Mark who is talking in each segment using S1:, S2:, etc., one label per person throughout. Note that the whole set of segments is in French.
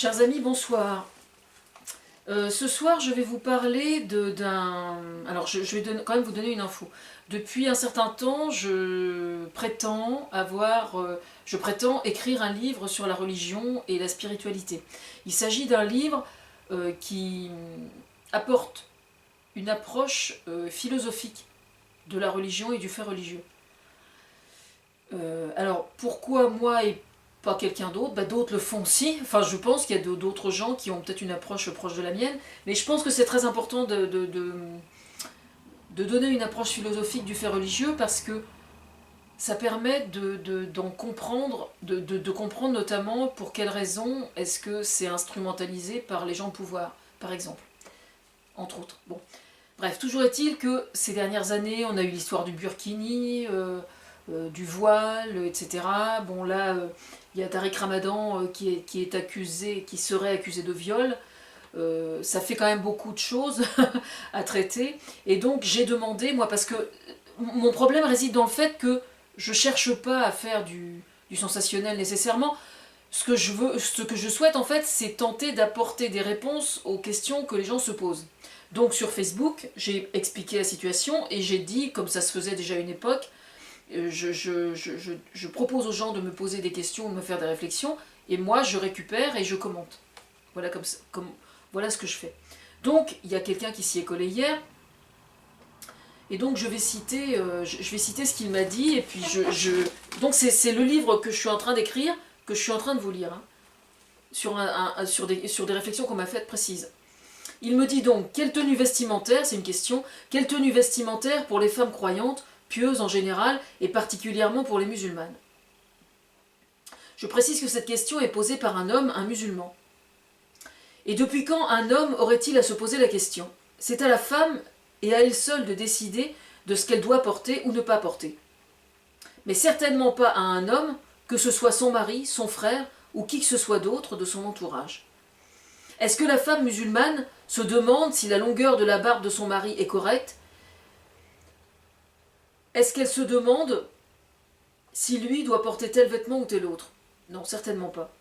S1: Chers amis, bonsoir. Ce soir, je vais vous parler Alors, je vais quand même vous donner une info. Depuis un certain temps, je prétends écrire un livre sur la religion et la spiritualité. Il s'agit d'un livre qui apporte une approche philosophique de la religion et du fait religieux. Alors, pourquoi moi et pas quelqu'un d'autre? D'autres le font aussi. Enfin, je pense qu'il y a d'autres gens qui ont peut-être une approche proche de la mienne, mais je pense que c'est très important de donner une approche philosophique du fait religieux parce que ça permet d'en comprendre, de comprendre notamment pour quelles raisons est-ce que c'est instrumentalisé par les gens au pouvoir, par exemple, entre autres. Bon. Bref, toujours est-il que ces dernières années, on a eu l'histoire du burkini, du voile, etc. Bon là, il y a Tariq Ramadan qui est accusé, qui serait accusé de viol. Ça fait quand même beaucoup de choses à traiter. Et donc j'ai demandé, moi, parce que mon problème réside dans le fait que je cherche pas à faire du sensationnel nécessairement. Ce que je souhaite en fait, c'est tenter d'apporter des réponses aux questions que les gens se posent. Donc sur Facebook, j'ai expliqué la situation et j'ai dit, comme ça se faisait déjà à une époque, je propose aux gens de me poser des questions, de me faire des réflexions, et moi je récupère et je commente. Voilà, voilà ce que je fais. Donc il y a quelqu'un qui s'y est collé hier, et donc je vais citer ce qu'il m'a dit, et puis donc c'est le livre que je suis en train d'écrire, que je suis en train de vous lire, hein, sur des réflexions qu'on m'a faites précises. Il me dit donc, quelle tenue vestimentaire, c'est une question, quelle tenue vestimentaire pour les femmes croyantes, pieuses en général, et particulièrement pour les musulmanes? Je précise que cette question est posée par un homme, un musulman. Et depuis quand un homme aurait-il à se poser la question? C'est à la femme et à elle seule de décider de ce qu'elle doit porter ou ne pas porter. Mais certainement pas à un homme, que ce soit son mari, son frère ou qui que ce soit d'autre de son entourage. Est-ce que la femme musulmane se demande si la longueur de la barbe de son mari est correcte? Est-ce qu'elle se demande si lui doit porter tel vêtement ou tel autre? Non, certainement pas.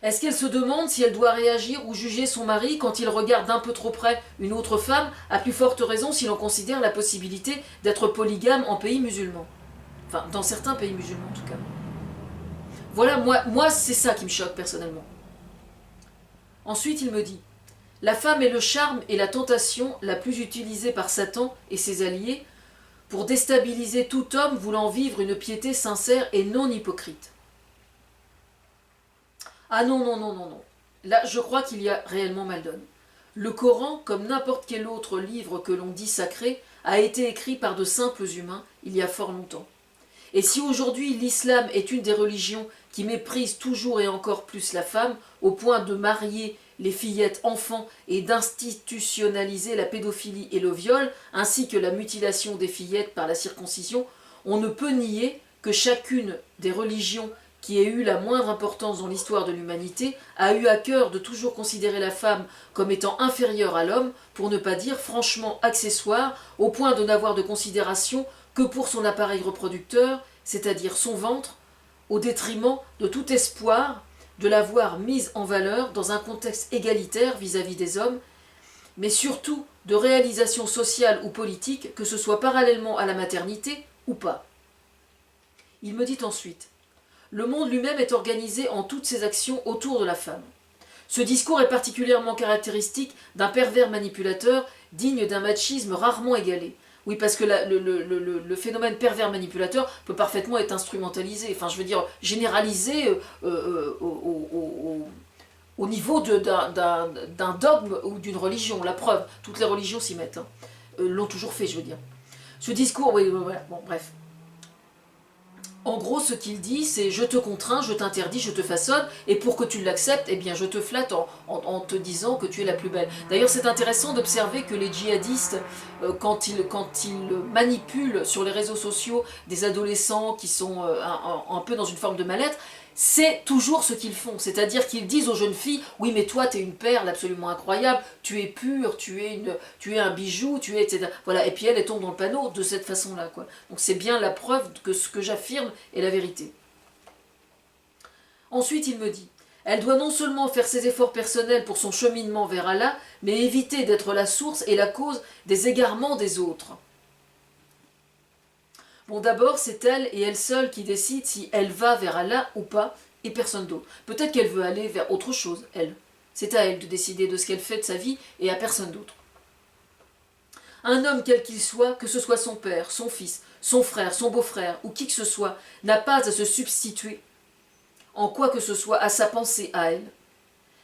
S1: Est-ce qu'elle se demande si elle doit réagir ou juger son mari quand il regarde d'un peu trop près une autre femme, à plus forte raison si l'on considère la possibilité d'être polygame en pays musulmans? Enfin, dans certains pays musulmans en tout cas. Voilà, moi c'est ça qui me choque personnellement. Ensuite, il me dit, la femme est le charme et la tentation la plus utilisée par Satan et ses alliés pour déstabiliser tout homme voulant vivre une piété sincère et non hypocrite. Ah non, non, non, non, non. Là, je crois qu'il y a réellement mal donne. Le Coran, comme n'importe quel autre livre que l'on dit sacré, a été écrit par de simples humains il y a fort longtemps. Et si aujourd'hui l'islam est une des religions qui méprise toujours et encore plus la femme, au point de marier les fillettes enfants et d'institutionnaliser la pédophilie et le viol, ainsi que la mutilation des fillettes par la circoncision, on ne peut nier que chacune des religions qui ait eu la moindre importance dans l'histoire de l'humanité a eu à cœur de toujours considérer la femme comme étant inférieure à l'homme, pour ne pas dire franchement accessoire, au point de n'avoir de considération que pour son appareil reproducteur, c'est-à-dire son ventre, au détriment de tout espoir de la voir mise en valeur dans un contexte égalitaire vis-à-vis des hommes, mais surtout de réalisation sociale ou politique, que ce soit parallèlement à la maternité ou pas. Il me dit ensuite, le monde lui-même est organisé en toutes ses actions autour de la femme. Ce discours est particulièrement caractéristique d'un pervers manipulateur digne d'un machisme rarement égalé. Oui, parce que le phénomène pervers manipulateur peut parfaitement être instrumentalisé, enfin je veux dire généralisé au niveau d'un dogme ou d'une religion. La preuve, toutes les religions s'y mettent, hein. L'ont toujours fait, je veux dire. Ce discours, oui, voilà, bon, bref. En gros, ce qu'il dit, c'est je te contrains, je t'interdis, je te façonne, et pour que tu l'acceptes, eh bien, je te flatte en te disant que tu es la plus belle. D'ailleurs, c'est intéressant d'observer que les djihadistes, quand ils manipulent sur les réseaux sociaux des adolescents qui sont un peu dans une forme de mal-être, c'est toujours ce qu'ils font. C'est-à-dire qu'ils disent aux jeunes filles, oui, mais toi, tu es une perle absolument incroyable, tu es pure, tu es un bijou, tu es, etc. Voilà. Et puis elle tombe dans le panneau de cette façon-là, quoi. Donc c'est bien la preuve que ce que j'affirme est la vérité. Ensuite, il me dit, Elle doit non seulement faire ses efforts personnels pour son cheminement vers Allah, mais éviter d'être la source et la cause des égarements des autres. Bon, d'abord, c'est elle et elle seule qui décide si elle va vers Allah ou pas, et personne d'autre. Peut-être qu'elle veut aller vers autre chose, elle. C'est à elle de décider de ce qu'elle fait de sa vie et à personne d'autre. Un homme quel qu'il soit, que ce soit son père, son fils, son frère, son beau-frère ou qui que ce soit, n'a pas à se substituer en quoi que ce soit à sa pensée à elle.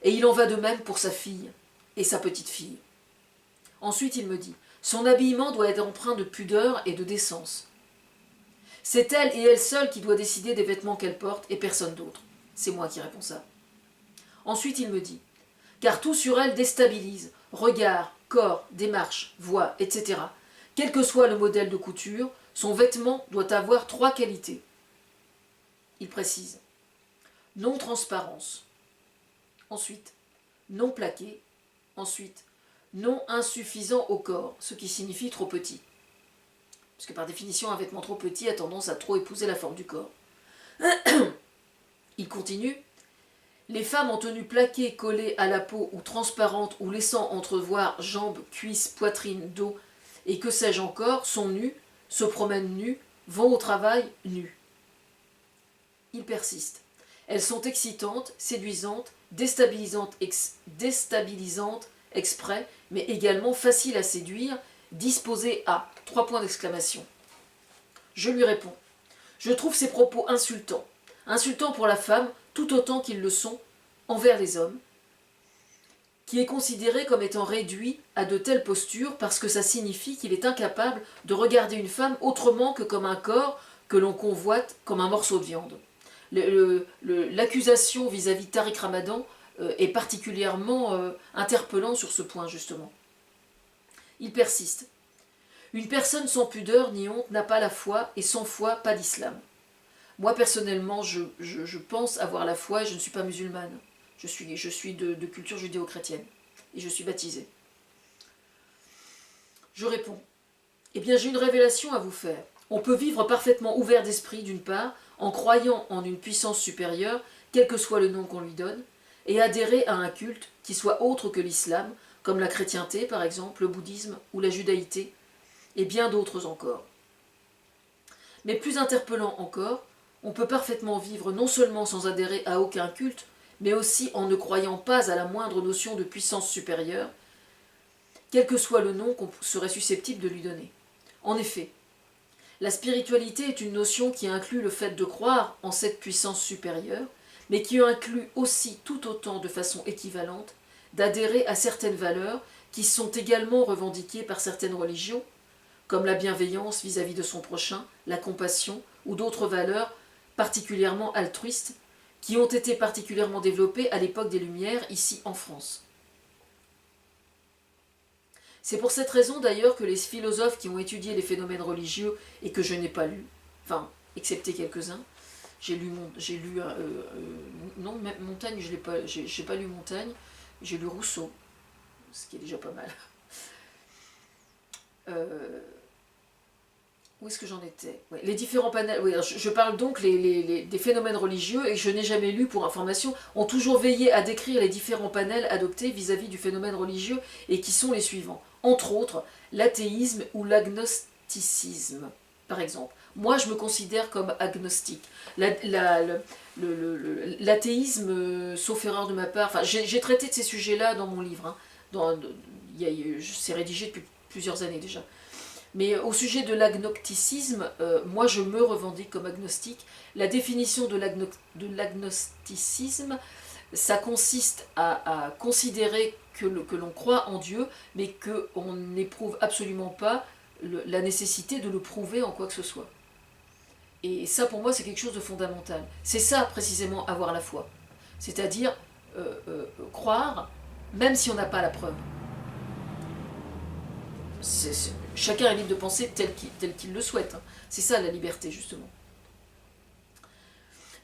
S1: Et il en va de même pour sa fille et sa petite-fille. Ensuite, il me dit, son habillement doit être empreint de pudeur et de décence. C'est elle et elle seule qui doit décider des vêtements qu'elle porte et personne d'autre. C'est moi qui réponds ça. Ensuite, il me dit, car tout sur elle déstabilise, regard, corps, démarche, voix, etc. Quel que soit le modèle de couture, son vêtement doit avoir 3 qualités. Il précise. Non-transparence. Ensuite, non plaqué. Ensuite, non insuffisant au corps, ce qui signifie trop petit. Parce que par définition, un vêtement trop petit a tendance à trop épouser la forme du corps. Il continue. Les femmes en tenue plaquée, collée à la peau ou transparente ou laissant entrevoir jambes, cuisses, poitrine, dos et que sais-je encore, sont nues, se promènent nues, vont au travail nues. Il persiste. Elles sont excitantes, séduisantes, déstabilisantes exprès, mais également faciles à séduire, disposées à... 3 points d'exclamation. Je lui réponds. Je trouve ces propos insultants. Insultants pour la femme, tout autant qu'ils le sont envers les hommes, qui est considéré comme étant réduit à de telles postures parce que ça signifie qu'il est incapable de regarder une femme autrement que comme un corps que l'on convoite comme un morceau de viande. L'accusation vis-à-vis de Tariq Ramadan est particulièrement interpellant sur ce point, justement. Il persiste. Une personne sans pudeur ni honte n'a pas la foi, et sans foi, pas d'islam. Moi, personnellement, je pense avoir la foi et je ne suis pas musulmane. Je suis de culture judéo-chrétienne, et je suis baptisée. Je réponds. Eh bien, j'ai une révélation à vous faire. On peut vivre parfaitement ouvert d'esprit, d'une part, en croyant en une puissance supérieure, quel que soit le nom qu'on lui donne, et adhérer à un culte qui soit autre que l'islam, comme la chrétienté par exemple, le bouddhisme ou la judaïté, et bien d'autres encore. Mais plus interpellant encore, on peut parfaitement vivre non seulement sans adhérer à aucun culte, mais aussi en ne croyant pas à la moindre notion de puissance supérieure, quel que soit le nom qu'on serait susceptible de lui donner. En effet, la spiritualité est une notion qui inclut le fait de croire en cette puissance supérieure, mais qui inclut aussi tout autant de façon équivalente d'adhérer à certaines valeurs qui sont également revendiquées par certaines religions, comme la bienveillance vis-à-vis de son prochain, la compassion ou d'autres valeurs particulièrement altruistes qui ont été particulièrement développées à l'époque des Lumières ici en France. C'est pour cette raison d'ailleurs que les philosophes qui ont étudié les phénomènes religieux et que je n'ai pas lu, enfin, excepté quelques-uns, non, même Montaigne, j'ai pas lu Montaigne, j'ai lu Rousseau, ce qui est déjà pas mal. Où est-ce que j'en étais? Ouais, les différents panels, oui, je parle donc des phénomènes religieux, et je n'ai jamais lu, pour information, ont toujours veillé à décrire les différents panels adoptés vis-à-vis du phénomène religieux, et qui sont les suivants. Entre autres, l'athéisme ou l'agnosticisme, par exemple. Moi, je me considère comme agnostique. L'athéisme, sauf erreur de ma part, enfin, j'ai traité de ces sujets-là dans mon livre, hein, c'est rédigé depuis plusieurs années déjà. Mais au sujet de l'agnosticisme, moi je me revendique comme agnostique. La définition de l'agnosticisme, ça consiste à considérer que l'on croit en Dieu, mais qu'on n'éprouve absolument pas la nécessité de le prouver en quoi que ce soit. Et ça pour moi c'est quelque chose de fondamental. C'est ça précisément avoir la foi. C'est-à-dire croire même si on n'a pas la preuve. Chacun est libre de penser tel qu'il le souhaite. Hein. C'est ça la liberté, justement.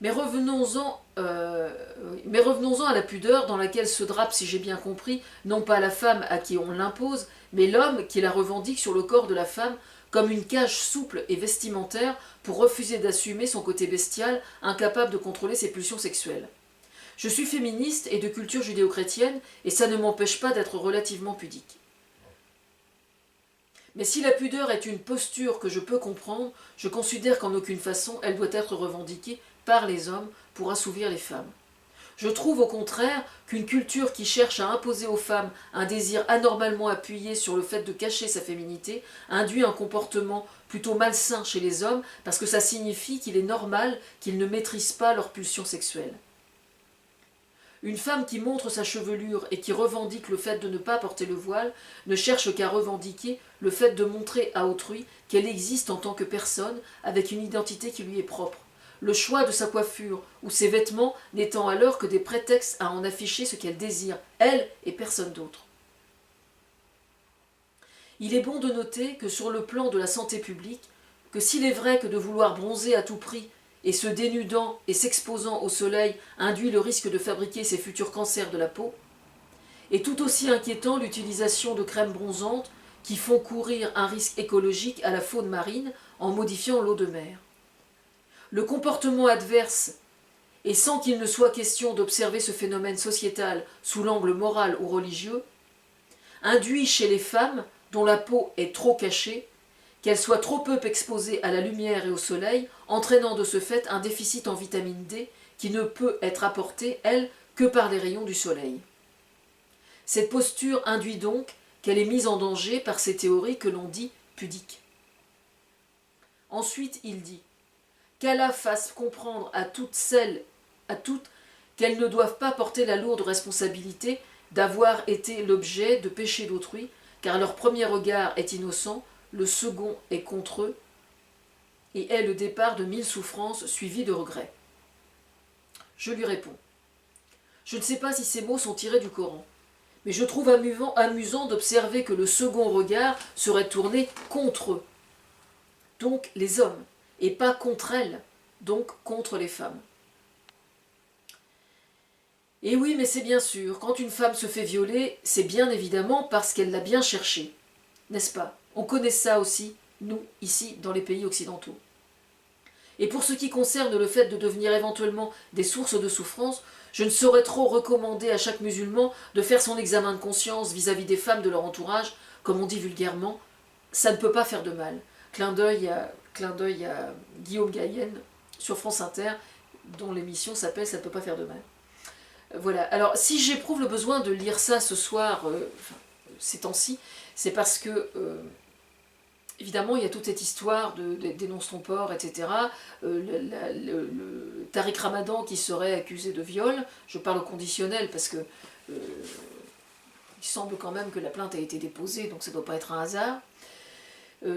S1: Mais revenons-en à la pudeur dans laquelle se drape, si j'ai bien compris, non pas la femme à qui on l'impose, mais l'homme qui la revendique sur le corps de la femme comme une cage souple et vestimentaire pour refuser d'assumer son côté bestial, incapable de contrôler ses pulsions sexuelles. Je suis féministe et de culture judéo-chrétienne, et ça ne m'empêche pas d'être relativement pudique. Mais si la pudeur est une posture que je peux comprendre, je considère qu'en aucune façon elle doit être revendiquée par les hommes pour assouvir les femmes. Je trouve au contraire qu'une culture qui cherche à imposer aux femmes un désir anormalement appuyé sur le fait de cacher sa féminité induit un comportement plutôt malsain chez les hommes parce que ça signifie qu'il est normal qu'ils ne maîtrisent pas leur pulsion sexuelle. Une femme qui montre sa chevelure et qui revendique le fait de ne pas porter le voile ne cherche qu'à revendiquer le fait de montrer à autrui qu'elle existe en tant que personne avec une identité qui lui est propre. Le choix de sa coiffure ou ses vêtements n'étant alors que des prétextes à en afficher ce qu'elle désire, elle et personne d'autre. Il est bon de noter que sur le plan de la santé publique, que s'il est vrai que de vouloir bronzer à tout prix et se dénudant et s'exposant au soleil induit le risque de fabriquer ses futurs cancers de la peau, est tout aussi inquiétant l'utilisation de crèmes bronzantes qui font courir un risque écologique à la faune marine en modifiant l'eau de mer. Le comportement adverse, et sans qu'il ne soit question d'observer ce phénomène sociétal sous l'angle moral ou religieux, induit chez les femmes dont la peau est trop cachée, qu'elle soit trop peu exposée à la lumière et au soleil, entraînant de ce fait un déficit en vitamine D qui ne peut être apporté, elle, que par les rayons du soleil. Cette posture induit donc qu'elle est mise en danger par ces théories que l'on dit pudiques. Ensuite, il dit qu'Allah fasse comprendre à toutes qu'elles ne doivent pas porter la lourde responsabilité d'avoir été l'objet de péchés d'autrui, car leur premier regard est innocent, le second est contre eux, et est le départ de 1000 souffrances suivies de regrets. Je lui réponds. Je ne sais pas si ces mots sont tirés du Coran, mais je trouve amusant d'observer que le second regard serait tourné contre eux, donc les hommes, et pas contre elles, donc contre les femmes. Et oui, mais c'est bien sûr, quand une femme se fait violer, c'est bien évidemment parce qu'elle l'a bien cherché, n'est-ce pas? On connaît ça aussi, nous, ici, dans les pays occidentaux. Et pour ce qui concerne le fait de devenir éventuellement des sources de souffrance, je ne saurais trop recommander à chaque musulman de faire son examen de conscience vis-à-vis des femmes de leur entourage, comme on dit vulgairement, ça ne peut pas faire de mal. Clin d'œil à Guillaume Gayenne sur France Inter, dont l'émission s'appelle « Ça ne peut pas faire de mal ». Voilà, alors si j'éprouve le besoin de lire ça ce soir, ces temps-ci, c'est parce que, évidemment, il y a toute cette histoire de dénonce ton port, etc. Le Tariq Ramadan qui serait accusé de viol, je parle au conditionnel parce que il semble quand même que la plainte a été déposée, donc ça ne doit pas être un hasard.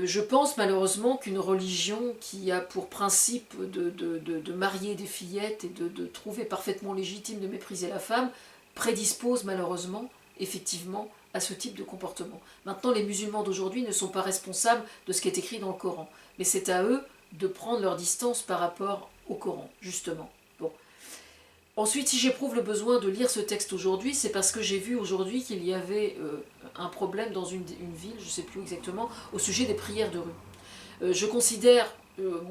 S1: Je pense malheureusement qu'une religion qui a pour principe de marier des fillettes et de trouver parfaitement légitime de mépriser la femme, prédispose malheureusement, effectivement, à ce type de comportement. Maintenant, les musulmans d'aujourd'hui ne sont pas responsables de ce qui est écrit dans le Coran, mais c'est à eux de prendre leur distance par rapport au Coran, justement. Bon. Ensuite, si j'éprouve le besoin de lire ce texte aujourd'hui, c'est parce que j'ai vu aujourd'hui qu'il y avait un problème dans une ville, je ne sais plus exactement, au sujet des prières de rue. Je considère,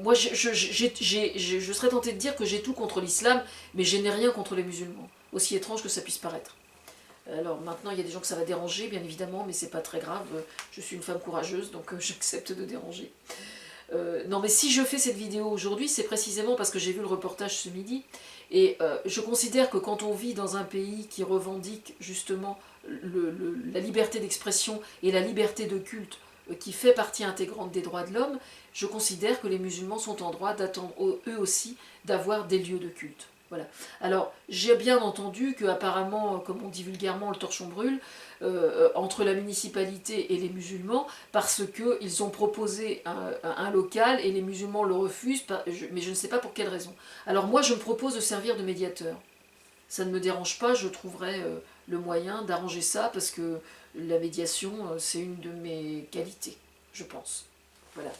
S1: moi je serais tentée de dire que j'ai tout contre l'islam, mais je n'ai rien contre les musulmans, aussi étrange que ça puisse paraître. Alors maintenant, il y a des gens que ça va déranger, bien évidemment, mais c'est pas très grave, je suis une femme courageuse, donc j'accepte de déranger. Non mais si je fais cette vidéo aujourd'hui, c'est précisément parce que j'ai vu le reportage ce midi, et je considère que quand on vit dans un pays qui revendique justement la liberté d'expression et la liberté de culte qui fait partie intégrante des droits de l'homme, je considère que les musulmans sont en droit d'attendre eux aussi d'avoir des lieux de culte. Voilà. Alors, j'ai bien entendu qu'apparemment, comme on dit vulgairement, le torchon brûle entre la municipalité et les musulmans parce qu'ils ont proposé un local et les musulmans le refusent, mais je ne sais pas pour quelle raison. Alors moi, je me propose de servir de médiateur. Ça ne me dérange pas, je trouverai le moyen d'arranger ça parce que la médiation, c'est une de mes qualités, je pense. Voilà.